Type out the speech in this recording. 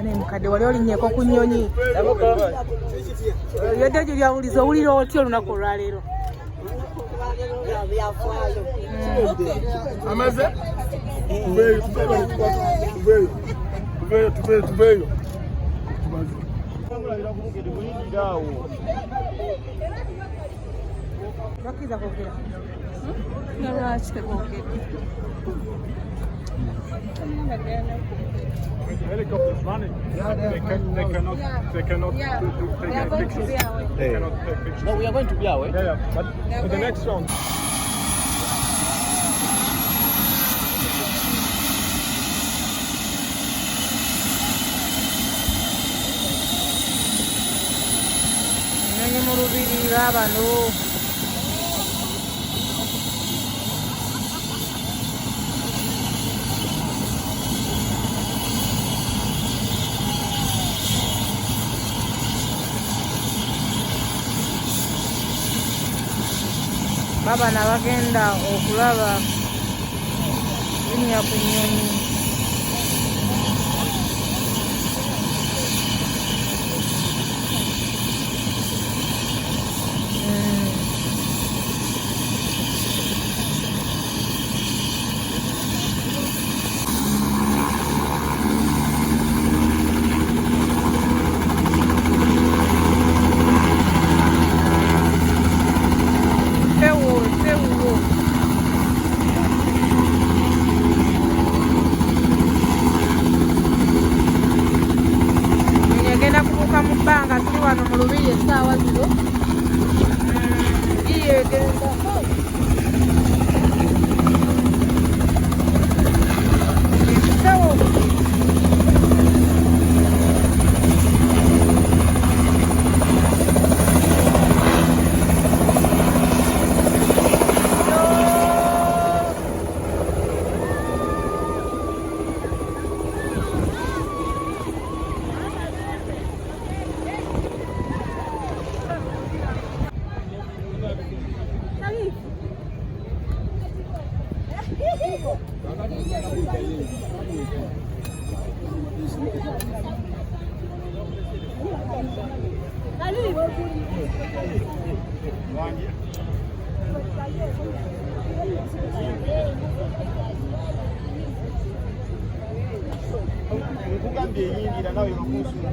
ane mukadde wali olinnyeko ku nnyonyi yodde gye byawuliza owulira otya olunaku olwaleero amaze tuveyo bakkiza kwogera nalwaki tekwogedde Helicopters running. They cannot take pictures. They cannot take pictures. No, we are going to be away. Yeah, but for the next round. Nyenye mu lubiri lw'abano baba nabagenda okulaba linnya ku nnyonyi mu bbanga tuli wano mu lubiri essaawa zino giyegenda ekisawo Kugambye yingira nawe bakusuubula.